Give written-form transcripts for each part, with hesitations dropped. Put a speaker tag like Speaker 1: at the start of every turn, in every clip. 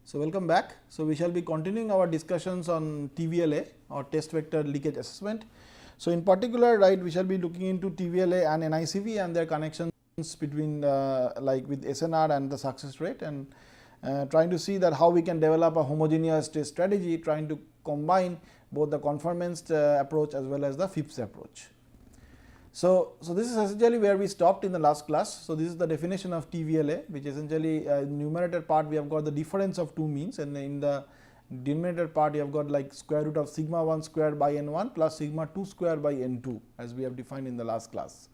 Speaker 1: So, welcome back. So, we shall be continuing our discussions on TVLA or test vector leakage assessment. So, in particular, right, we shall be looking into TVLA and NICV and their connections between like with SNR and the success rate, and trying to see that how we can develop a homogeneous test strategy, trying to combine both the conformance approach as well as the FIPS approach. So, this is essentially where we stopped in the last class. So, this is the definition of TVLA, which essentially in numerator part we have got the difference of two means, and in the denominator part you have got like square root of sigma 1 square by n1 plus sigma 2 square by n2, as we have defined in the last class.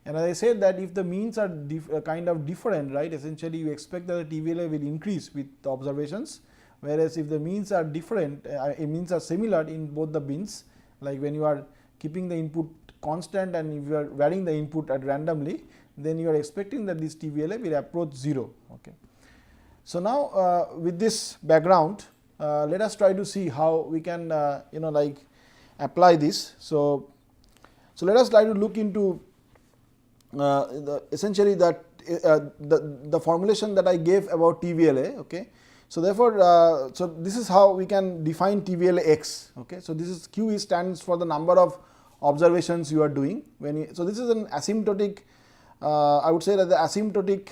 Speaker 1: And as I said that if the means are kind of different, right, essentially you expect that the TVLA will increase with the observations, whereas if the means are different, means are similar in both the bins, like when you are keeping the input constant and if you are varying the input at randomly, then you are expecting that this TVLA will approach 0. Okay. So, now with this background, let us try to see how we can like apply this. So, let us try to look into essentially that the formulation that I gave about TVLA. Okay. So, therefore, so this is how we can define TVLA x. Okay. So, this is Q stands for the number of observations you are doing when you, so this is an asymptotic, I would say that the asymptotic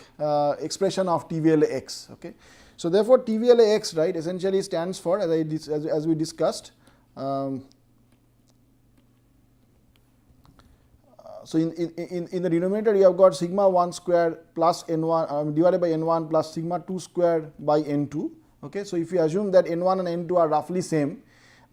Speaker 1: expression of TVLA x. Okay. So, therefore, TVLA x, right, essentially stands for, as we discussed, so in the denominator you have got sigma 1 square plus n1 divided by n1 plus sigma 2 square by n2. Okay. So, if you assume that n1 and n2 are roughly same,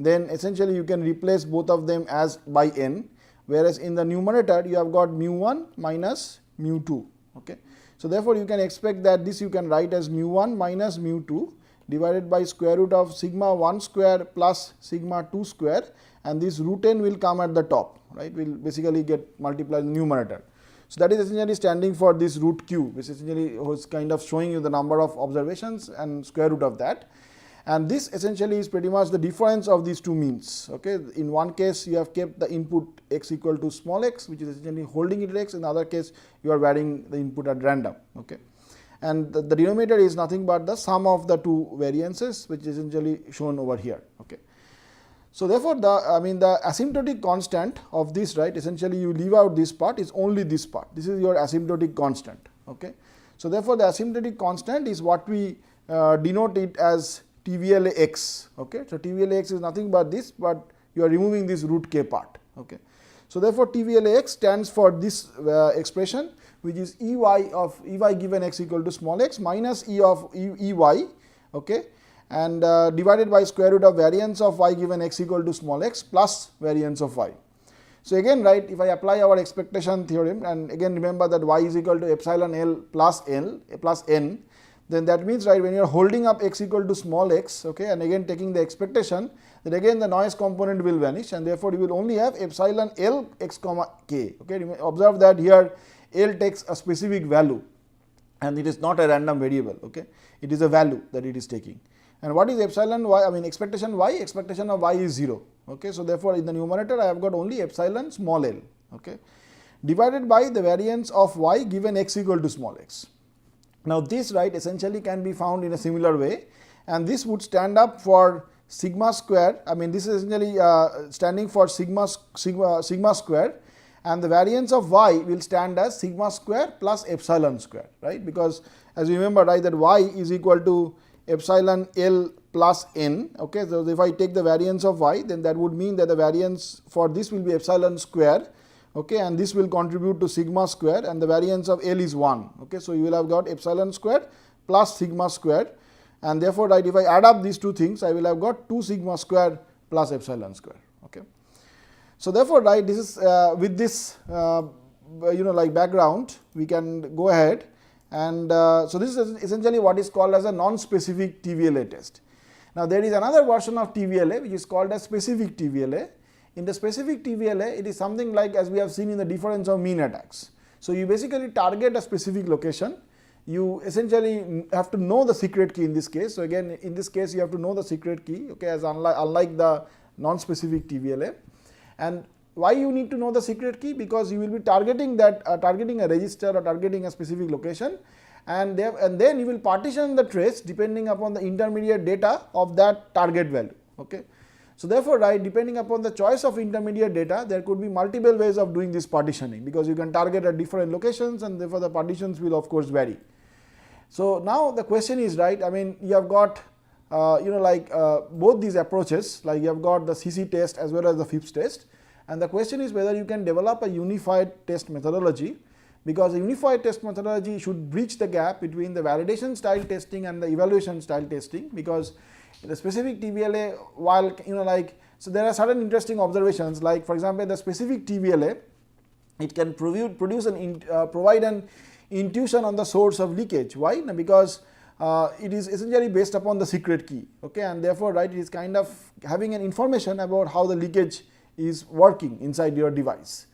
Speaker 1: then essentially you can replace both of them as by n, whereas in the numerator you have got mu 1 minus mu 2. Okay. So, therefore, you can expect that this you can write as mu 1 minus mu 2 divided by square root of sigma 1 square plus sigma 2 square, and this root n will come at the top, right, will basically get multiplied in the numerator. So, that is essentially standing for this root q, which essentially was kind of showing you the number of observations and square root of that. And this essentially is pretty much the difference of these two means. Okay. In one case you have kept the input x equal to small x, which is essentially holding it at x. In the other case you are varying the input at random. Okay. And the denominator is nothing but the sum of the two variances, which is essentially shown over here. Okay. So, therefore, the asymptotic constant of this, right, essentially you leave out this part, is only this part. This is your asymptotic constant. Okay. So, therefore, the asymptotic constant is what we denote it as TVLA x. Okay. So, TVLA x is nothing but this, but you are removing this root k part. Okay. So, therefore, TVLA x stands for this expression, which is Ey of Ey given x equal to small x minus E of Ey, okay, and divided by square root of variance of y given x equal to small x plus variance of y. So, again, right, if I apply our expectation theorem, and again remember that y is equal to epsilon L plus n, then that means, right, when you are holding up x equal to small x, okay, and again taking the expectation, then again the noise component will vanish, and therefore you will only have epsilon L x comma k. Okay. Observe that here L takes a specific value and it is not a random variable. Okay. It is a value that it is taking. And what is epsilon y? Expectation y? Expectation of y is 0. Okay. So, therefore, in the numerator I have got only epsilon small l, okay, divided by the variance of y given x equal to small x. Now, this, right, essentially can be found in a similar way, and this would stand up for sigma square. This is essentially standing for sigma square, and the variance of y will stand as sigma square plus epsilon square, right, because as you remember, right, that y is equal to epsilon L plus n. Okay. So, if I take the variance of y, then that would mean that the variance for this will be epsilon square. Okay, and this will contribute to sigma square, and the variance of L is 1. Okay. So, you will have got epsilon square plus sigma square, and therefore, right, if I add up these two things, I will have got 2 sigma square plus epsilon square. Okay. So, therefore, right, this is with this like background, we can go ahead, and so this is essentially what is called as a non-specific TVLA test. Now, there is another version of TVLA which is called as specific TVLA. In the specific TVLA, it is something like as we have seen in the difference of mean attacks. So, you basically target a specific location, you essentially have to know the secret key in this case. So, again in this case you have to know the secret key, okay, as unlike the non-specific TVLA. And why you need to know the secret key? Because you will be targeting that targeting a register or targeting a specific location, and then you will partition the trace depending upon the intermediate data of that target value. Okay. So therefore, right, depending upon the choice of intermediate data, there could be multiple ways of doing this partitioning, because you can target at different locations, and therefore the partitions will of course vary. So now the question is, right, I mean, you have got both these approaches, like you have got the CC test as well as the FIPS test, and the question is whether you can develop a unified test methodology, because a unified test methodology should bridge the gap between the validation style testing and the evaluation style testing, because the specific TVLA, while so there are certain interesting observations, like for example the specific TVLA, it can provide an intuition on the source of leakage. Why? Because it is essentially based upon the secret key, okay, and therefore, right, it is kind of having an information about how the leakage is working inside your device.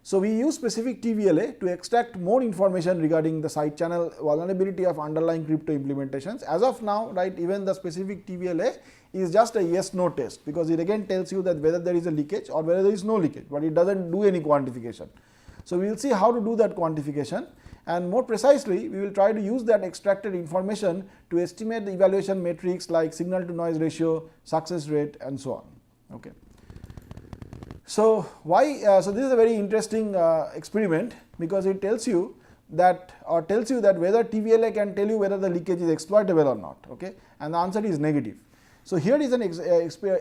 Speaker 1: So we use specific TVLA to extract more information regarding the side channel vulnerability of underlying crypto implementations. As of now, right, even the specific TVLA is just a yes/no test, because it again tells you that whether there is a leakage or whether there is no leakage, but it doesn't do any quantification. So we will see how to do that quantification, and more precisely we will try to use that extracted information to estimate the evaluation metrics like signal to noise ratio, success rate, and so on. Okay. So why? So this is a very interesting experiment, because it tells you that whether TVLA can tell you whether the leakage is exploitable or not. Okay, and the answer is negative. So here is an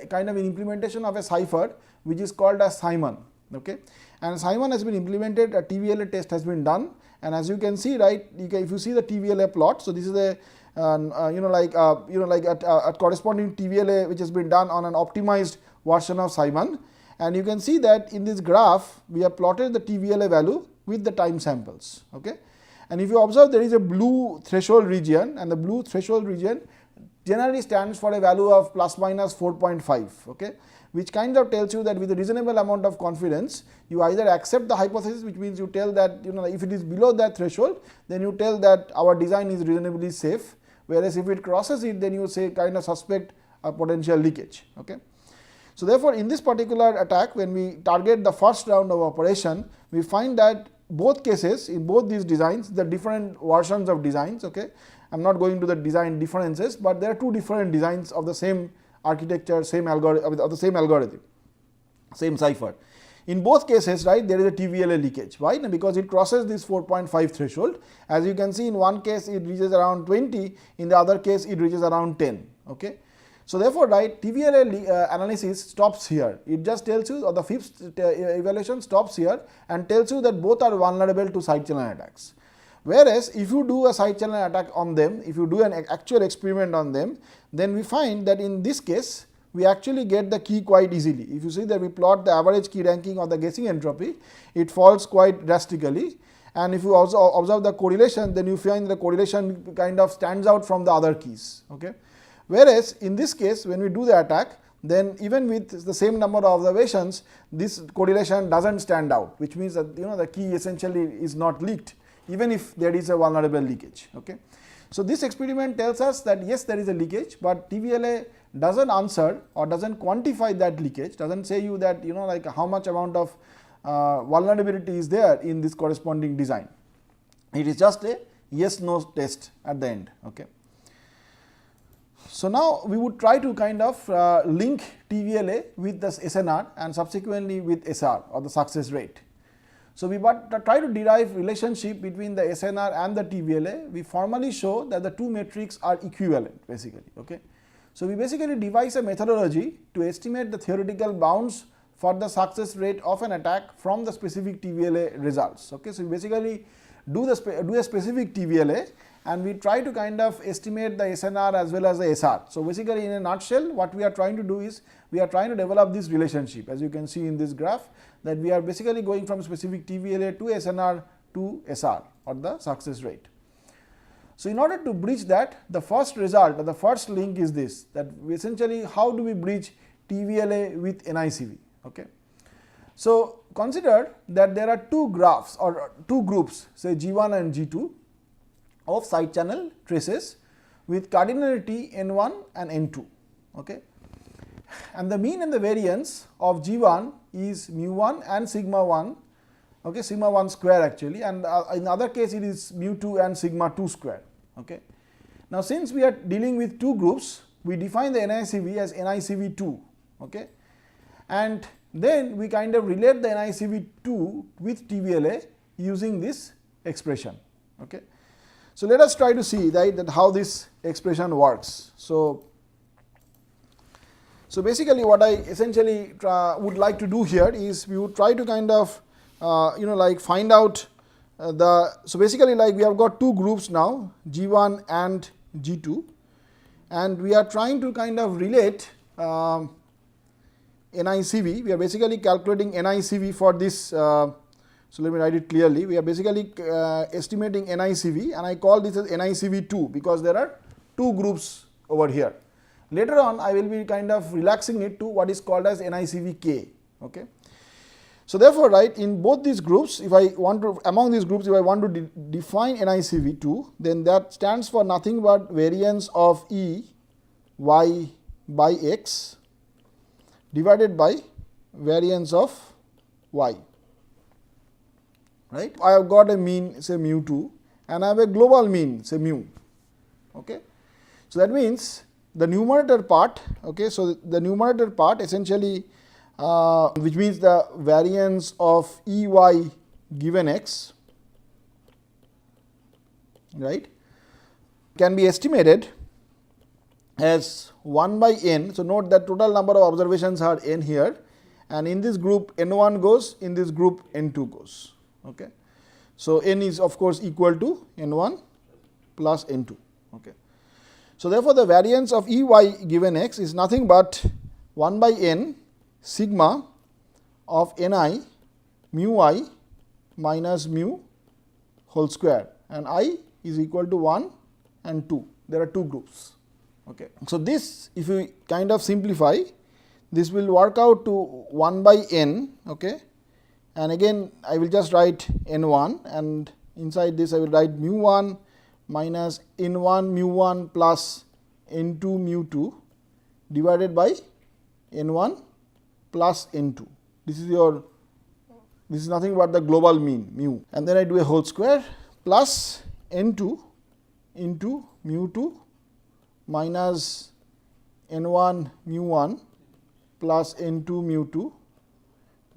Speaker 1: kind of an implementation of a cipher which is called as Simon. Okay, and Simon has been implemented. A TVLA test has been done, and as you can see, right, if you see the TVLA plot, so this is a a corresponding TVLA which has been done on an optimized version of Simon. And you can see that in this graph we have plotted the TVLA value with the time samples. Okay, and if you observe, there is a blue threshold region, and the blue threshold region generally stands for a value of plus minus 4.5. Okay, which kind of tells you that with a reasonable amount of confidence you either accept the hypothesis, which means you tell that if it is below that threshold, then you tell that our design is reasonably safe, whereas if it crosses it, then you say kind of suspect a potential leakage. Okay. So therefore, in this particular attack, when we target the first round of operation, we find that both cases, in both these designs, the different versions of designs. Okay, I am not going to the design differences, but there are two different designs of the same architecture, same algorithm, same cipher. In both cases, right, there is a TVLA leakage. Why? Because it crosses this 4.5 threshold. As you can see, in one case it reaches around 20, in the other case it reaches around 10. Okay. So therefore, right, TVLA analysis stops here. It just tells you, or the FIPS evaluation stops here and tells you that both are vulnerable to side channel attacks. Whereas if you do a side channel attack on them, if you do an actual experiment on them, then we find that in this case we actually get the key quite easily. If you see that we plot the average key ranking or the guessing entropy, it falls quite drastically. And if you also observe the correlation, then you find the correlation kind of stands out from the other keys. Okay. Whereas in this case, when we do the attack, then even with the same number of observations, this correlation doesn't stand out, which means that the key essentially is not leaked, even if there is a vulnerable leakage. Okay. So this experiment tells us that yes, there is a leakage, but TVLA doesn't answer or doesn't quantify that leakage, doesn't say you that how much amount of vulnerability is there in this corresponding design. It is just a yes/no test at the end. Okay. So now we would try to kind of link TVLA with the SNR and subsequently with SR, or the success rate. So we try to derive relationship between the SNR and the TVLA. We formally show that the two metrics are equivalent basically. Okay. So we basically devise a methodology to estimate the theoretical bounds for the success rate of an attack from the specific TVLA results. Okay. So we basically do a specific TVLA, and we try to kind of estimate the SNR as well as the SR. So basically, in a nutshell, what we are trying to do is we are trying to develop this relationship, as you can see in this graph, that we are basically going from specific TVLA to SNR to SR, or the success rate. So in order to bridge that, the first result or the first link is this, that we essentially how do we bridge TVLA with NICV. Okay. So consider that there are two graphs or two groups, say G1 and G2, of side channel traces with cardinality N1 and N2. Okay. And the mean and the variance of G1 is mu1 and sigma 1 okay, sigma 1 square actually, and in the other case it is mu 2 and sigma 2 square. Okay. Now, since we are dealing with two groups, we define the NICV as NICV2, okay, and then we kind of relate the NICV2 with TVLA using this expression. Okay. So, let us try to see that how this expression works. So, basically what I essentially would like to do here is we would try to kind of like find out so basically like we have got two groups now, G1 and G2, and we are trying to kind of relate NICV. We are basically calculating NICV for this. So, let me write it clearly. We are basically estimating NICV, and I call this as NICV2 because there are two groups over here. Later on, I will be kind of relaxing it to what is called as NICVK. Okay. So, therefore, right, in both these groups, if I want to, among these groups, if I want to define NICV2, then that stands for nothing but variance of E y by x divided by variance of y. Right. I have got a mean, say mu 2, and I have a global mean, say mu. Okay. So, that means the numerator part, okay, so the numerator part essentially which means the variance of E y given x, right, can be estimated as 1 by n. So, note that total number of observations are n here, and in this group n1 goes, in this group n2 goes. Okay. So, n is of course equal to n1 plus n2. Okay. So, therefore, the variance of E y given x is nothing but 1 by n sigma of ni mu I minus mu whole square, and I is equal to 1 and 2. There are two groups. Okay. So, this if we kind of simplify, this will work out to 1 by n, okay, and again I will just write n1, and inside this I will write mu 1 minus n1 mu 1 plus n2 mu 2 divided by n1 plus n2. This is nothing but the global mean mu, and then I do a whole square plus n2 into mu 2 minus n1 mu 1 plus n2 mu 2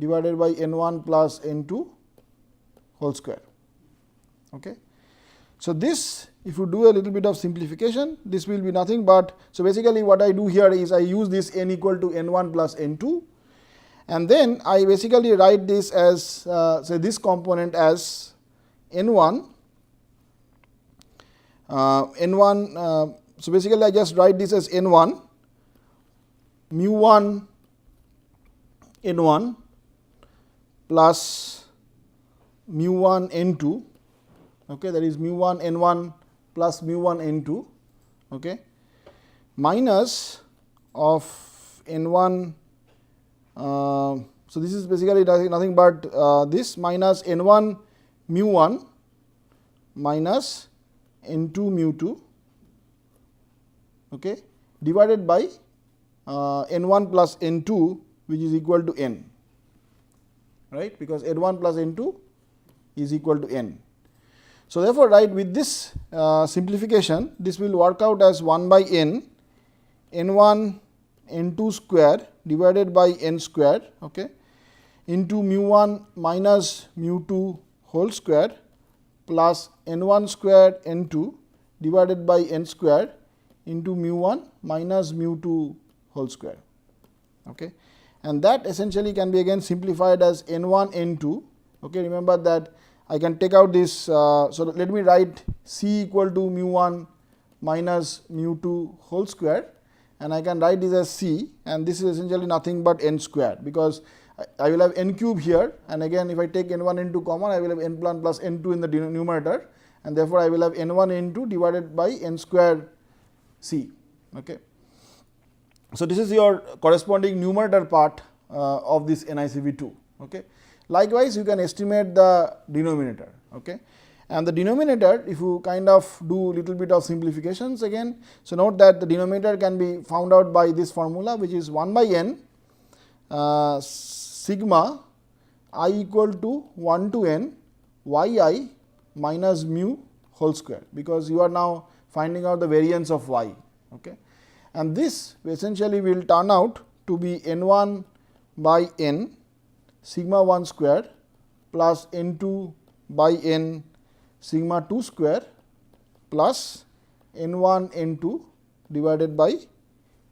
Speaker 1: divided by n1 plus n2 whole square. Okay. So, this if you do a little bit of simplification, this will be nothing but, so basically what I do here is I use this n equal to n1 plus n2, and then I basically write this as say this component as n1, so basically I just write this as n1 mu 1 n1 plus mu 1 n2, okay, that is mu 1 n1 plus mu 1 n2, okay, minus of n1. So, this is basically nothing but this minus n1 mu 1 minus n2 mu 2, okay, divided by n1 plus n2, which is equal to n, right, because n1 plus n2 is equal to n. So, therefore, right, with this simplification, this will work out as 1 by n, n1 n2 square divided by n square, okay, into mu 1 minus mu 2 whole square plus n1 square n2 divided by n square into mu 1 minus mu 2 whole square. Okay. And that essentially can be again simplified as n1 n2. Okay. Remember that I can take out this, so let me write C equal to mu 1 minus mu 2 whole square, and I can write this as C, and this is essentially nothing but n square, because I will have n cube here, and again if I take n1 n2 common, I will have n1 plus n2 in the numerator, and therefore I will have n1 n2 divided by n square C. Okay. So, this is your corresponding numerator part of this NICV2. Okay. Likewise, you can estimate the denominator. Okay. And the denominator, if you kind of do little bit of simplifications again, so note that the denominator can be found out by this formula, which is 1 by n sigma I equal to 1 to n yi minus mu whole square, because you are now finding out the variance of y. Okay. And this essentially will turn out to be n1 by n sigma 1 square plus n2 by n sigma 2 square plus n1 n2 divided by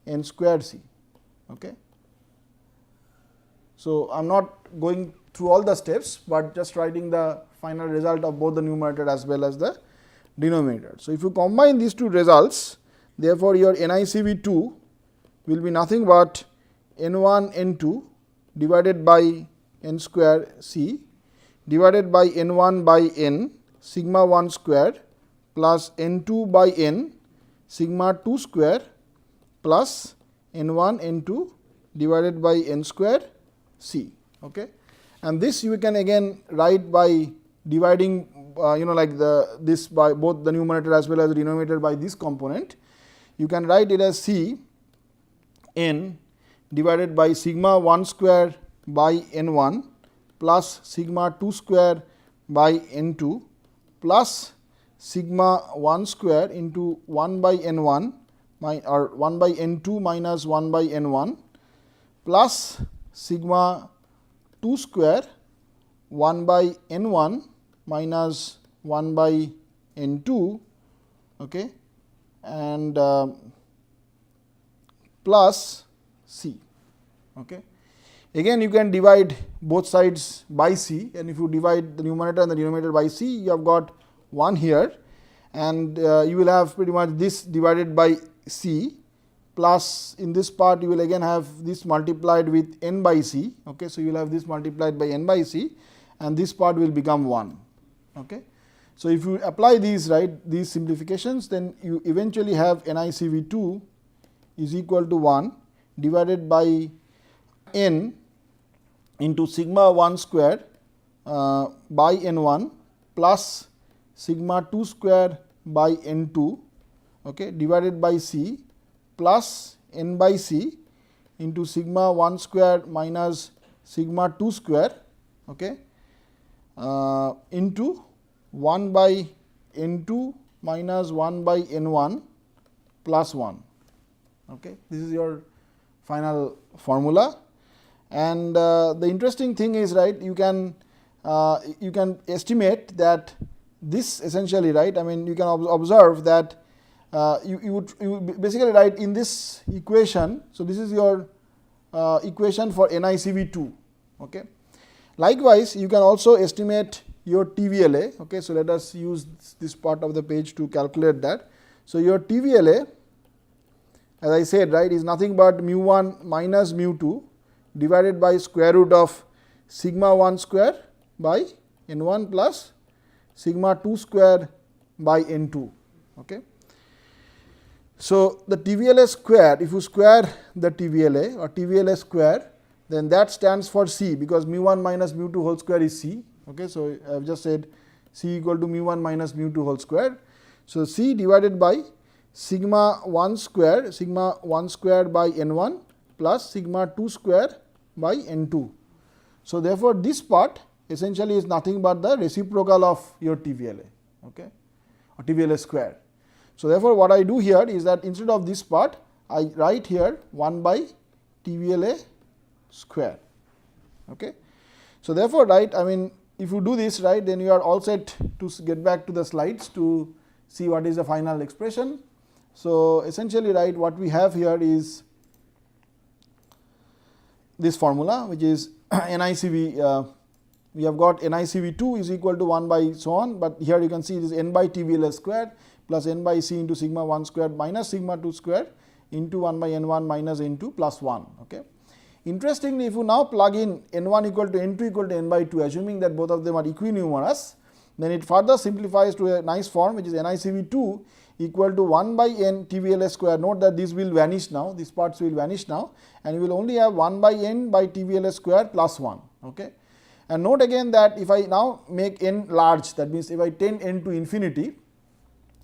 Speaker 1: n square c. Okay. So, I am not going through all the steps, but just writing the final result of both the numerator as well as the denominator. So, if you combine these two results, therefore, your NICV2 will be nothing but n1 n2 divided by n square c divided by n1 by n sigma 1 square plus n2 by n sigma 2 square plus n1 n2 divided by n square c. Okay. And this you can again write by dividing like this by both the numerator as well as the denominator by this component. You can write it as c n divided by sigma 1 square by n1 plus sigma 2 square by n2 plus sigma 1 square into 1 by n1 or 1 by n2 minus 1 by n1 plus sigma 2 square 1 by n1 minus 1 by n2, okay, and plus c. Okay. Again you can divide both sides by c, and if you divide the numerator and the denominator by c, you have got 1 here, and you will have pretty much this divided by c, plus in this part you will again have this multiplied with n by c. Okay. So, you will have this multiplied by n by c, and this part will become 1. Okay. So, if you apply these these simplifications, then you eventually have NICV2 is equal to 1 divided by n into sigma 1 square by n1 plus sigma 2 square by n2, okay, divided by c plus n by c into sigma 1 square minus sigma 2 square, okay, into 1 by n2 minus 1 by n1 plus 1. Okay. This is your final formula, and the interesting thing is you can estimate that this essentially I mean you can observe that you would basically write in this equation. So, this is your equation for NICV2. Okay. Likewise, you can also estimate your TVLA. Okay. So, let us use this part of the page to calculate that. So, your TVLA, as I said, is nothing but mu 1 minus mu 2 divided by square root of sigma 1 square by n1 plus sigma 2 square by n2. Okay. So, the TVLA square, if you square the TVLA or TVLA square, then that stands for c, because mu 1 minus mu 2 whole square is c. Okay. So, I have just said c equal to mu 1 minus mu 2 whole square. So, c divided by sigma 1 square by n1 plus sigma 2 square by n2. So, therefore, this part essentially is nothing but the reciprocal of your TVLA, okay, or TVLA square. So, therefore, what I do here is that instead of this part, I write here 1 by TVLA square. Okay. So, therefore, I mean if you do this then you are all set to get back to the slides to see what is the final expression. So, essentially what we have here is this formula, which is NICV, we have got NICV2 is equal to 1 by so on, but here you can see it is n by TVLA square plus n by c into sigma 1 square minus sigma 2 square into 1 by n1 minus n2 plus 1. Okay. Interestingly, if you now plug in n1 equal to n2 equal to n by 2, assuming that both of them are equinumerous, then it further simplifies to a nice form, which is NICV2 equal to 1 by n TVLA square. Note that this will vanish now, these parts will vanish now, and you will only have 1 by n by TVLA square plus 1. Okay. And note again that if I now make n large, that means if I tend n to infinity,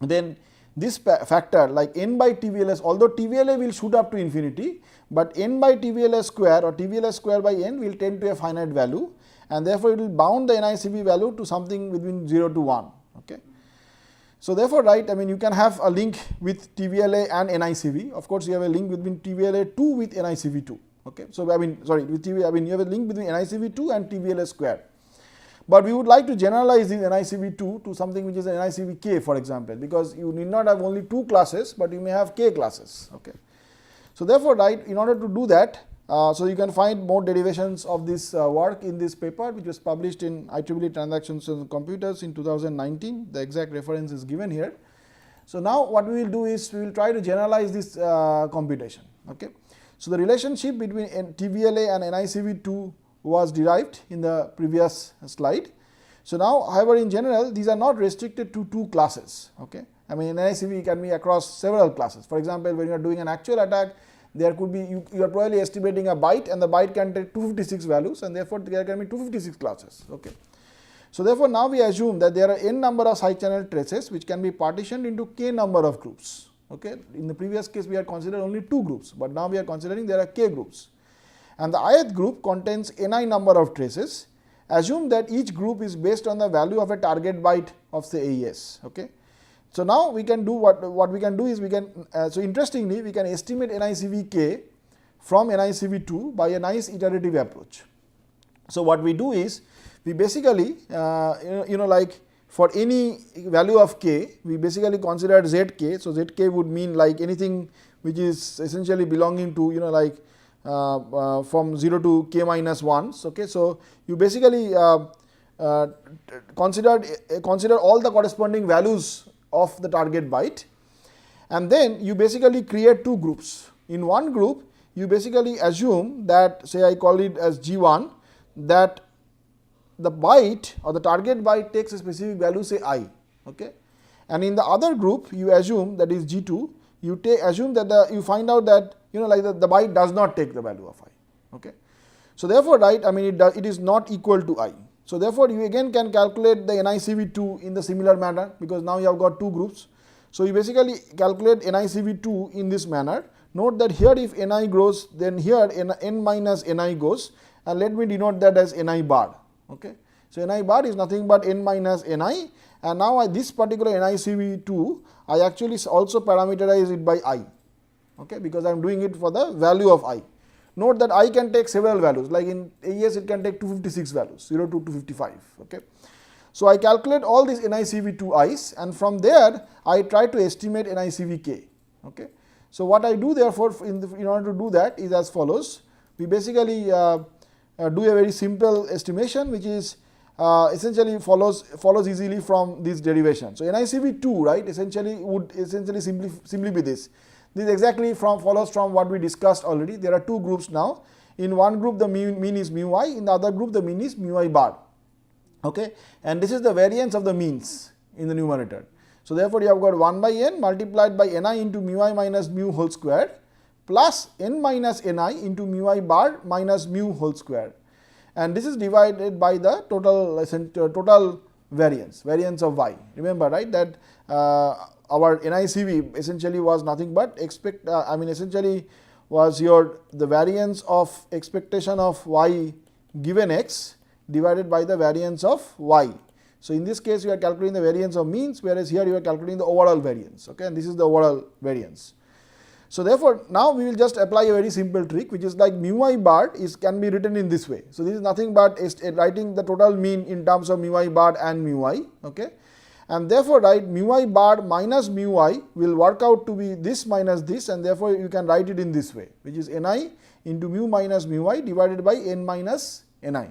Speaker 1: then this factor like n by TVLA, although TVLA will shoot up to infinity, but n by TVLA square or TVLA square by n will tend to a finite value, and therefore, it will bound the NICV value to something between 0 to 1. Okay. So, therefore, right, I mean you can have a link with TVLA and NICV. Of course, you have a link between TVLA 2 with NICV 2. Okay. So, I mean sorry, with TV, I mean you have a link between NICV 2 and TVLA square. But we would like to generalize this NICV 2 to something which is an NICVK, for example, because you need not have only 2 classes, but you may have K classes. Okay. So, therefore, right, in order to do that, so you can find more derivations of this work in this paper, which was published in IEEE Transactions on Computers in 2019. The exact reference is given here. So, now what we will do is we will try to generalize this computation. Okay. So, the relationship between TVLA and NICV2 was derived in the previous slide. So, now however, in general these are not restricted to 2 classes. Okay. I mean NICV can be across several classes. For example, when you are doing an actual attack, there could be you are probably estimating a byte, and the byte can take 256 values, and therefore, there can be 256 classes. Okay. So, therefore, now we assume that there are n number of side channel traces which can be partitioned into k number of groups. Okay. In the previous case we had considered only 2 groups, but now we are considering there are k groups, and the ith group contains ni number of traces. Assume that each group is based on the value of a target byte of the AES. Okay. So, now we can do what we can do is we can so interestingly we can estimate NICVK from NICV2 by a nice iterative approach. So, what we do is we basically like for any value of k, we basically consider zk. So, zk would mean like anything which is essentially belonging to from 0 to k minus 1s. Okay. So, you basically consider all the corresponding values of the target byte, and then you basically create 2 groups. In one group, you basically assume that, say I call it as G1, that the byte or the target byte takes a specific value, say I. Okay. And in the other group, you assume, that is G2, you assume that you find out that the byte does not take the value of I. Okay. So, therefore, right, I mean it is not equal to I. So, therefore, you again can calculate the NICV2 in the similar manner, because now you have got 2 groups. So, you basically calculate NICV2 in this manner. Note that here if Ni grows, then here n minus Ni goes, and let me denote that as Ni bar. Okay. So, Ni bar is nothing but n minus Ni, and now this particular NICV2 I actually also parameterize it by I. Okay, because I am doing it for the value of I. Note that I can take several values, like in AES it can take 256 values, 0 to 255. Okay. So, I calculate all these NICV2i's, and from there I try to estimate NICVK. Okay. So, what I do therefore in order to do that is as follows. We basically do a very simple estimation, which is essentially follows easily from this derivation. So, NICV2, right, essentially would simply be this. This exactly follows from what we discussed already. There are 2 groups now. In one group the mean is mu I, in the other group the mean is mu I bar. Okay. And this is the variance of the means in the numerator. So, therefore, you have got 1 by n multiplied by Ni into mu I minus mu whole square plus n minus Ni into mu I bar minus mu whole square, and this is divided by the total variance of y. Remember, right, that our NICV essentially was nothing but essentially was the variance of expectation of y given x divided by the variance of y. So, in this case you are calculating the variance of means, whereas here you are calculating the overall variance. Okay, and this is the overall variance. So, therefore, now we will just apply a very simple trick, which is like mu I bar can be written in this way. So, this is nothing but writing the total mean in terms of mu I bar and mu I. Okay. And therefore, right, mu I bar minus mu I will work out to be this minus this, and therefore, you can write it in this way, which is Ni into mu minus mu I divided by n minus Ni.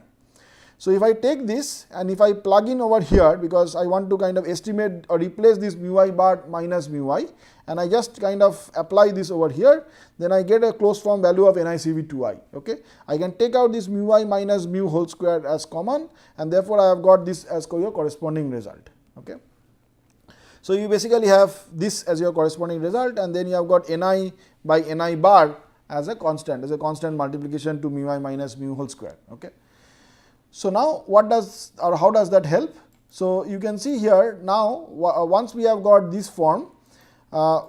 Speaker 1: So, if I take this and if I plug in over here, because I want to kind of estimate or replace this mu I bar minus mu I, and I just kind of apply this over here, then I get a closed form value of NICV2i. Okay. I can take out this mu I minus mu whole square as common, and therefore, I have got this as your corresponding result. Okay. So, you basically have this as your corresponding result, and then you have got Ni by Ni bar as a constant multiplication to mu I minus mu whole square. Okay. So, now how does that help? So, you can see here now once we have got this form,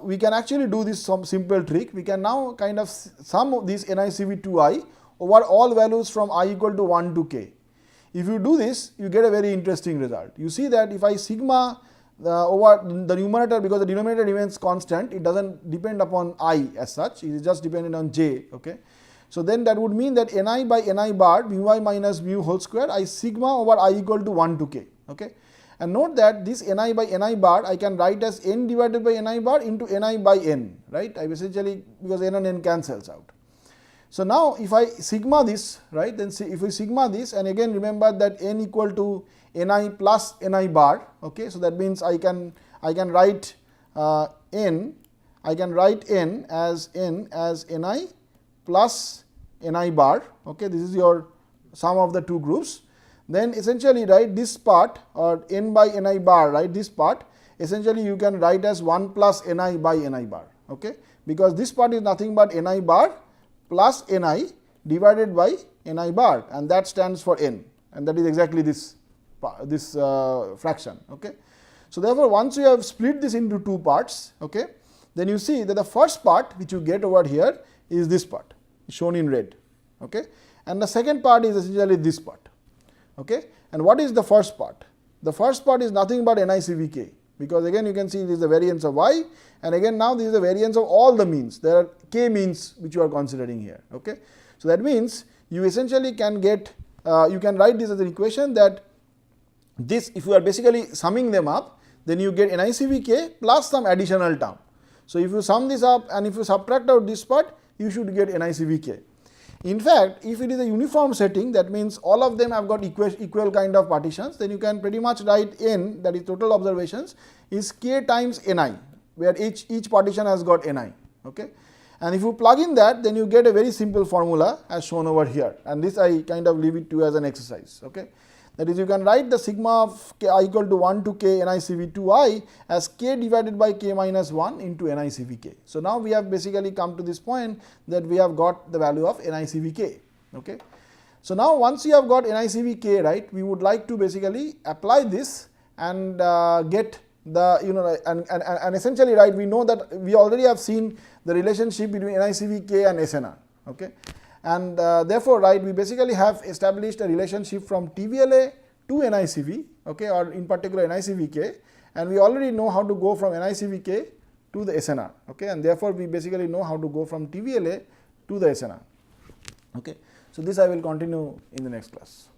Speaker 1: we can actually do this some simple trick. We can now kind of sum this NICV2i over all values from I equal to 1 to k. if you do this, you get a very interesting result. You see that if I sigma over the numerator, because the denominator remains constant, it does not depend upon I as such, it is just dependent on j. Okay. So then that would mean that ni by ni bar mu I minus mu whole square I sigma over I equal to 1 to k. Okay. And note that this ni by ni bar I can write as n divided by ni bar into ni by n, right. I essentially, because n and n cancels out. So now if I sigma this, right, then if we sigma this, and again remember that n equal to ni plus ni bar, okay. So that means I can write n as ni plus ni bar, okay. This is your sum of the two groups. Then essentially, right, this part, or n by ni bar, right, this part essentially you can write as 1 plus ni by ni bar, okay, because this part is nothing but ni bar plus ni divided by ni bar, and that stands for n, and that is exactly this fraction, okay. So therefore, once you have split this into two parts, okay, then you see that the first part which you get over here is this part shown in red, okay, and the second part is essentially this part. Okay. And what is the first part? The first part is nothing but NICVK, because again you can see this is the variance of y, and again now this is the variance of all the means. There are k means which you are considering here. Okay. So that means you essentially can get, you can write this as an equation that this, if you are basically summing them up, then you get NICVK plus some additional term. So if you sum this up and if you subtract out this part, you should get NICVK. In fact, if it is a uniform setting, that means all of them have got equal kind of partitions, then you can pretty much write n, that is total observations, is k times ni, where each partition has got ni. Okay. And if you plug in that, then you get a very simple formula as shown over here, and this I kind of leave it to you as an exercise. Okay. That is, you can write the sigma of k I equal to 1 to k NICV2i as k divided by k minus 1 into NICVK. So now we have basically come to this point that we have got the value of NICVK. Okay. So now once you have got NICVK, right, we would like to basically apply this and get the, and essentially, right, we know that we already have seen the relationship between NICVK and SNR. Okay. And therefore, right, we basically have established a relationship from TVLA to NICV, okay, or in particular NICVK, and we already know how to go from NICVK to the SNR, okay, and therefore we basically know how to go from TVLA to the SNR. Okay. So this I will continue in the next class.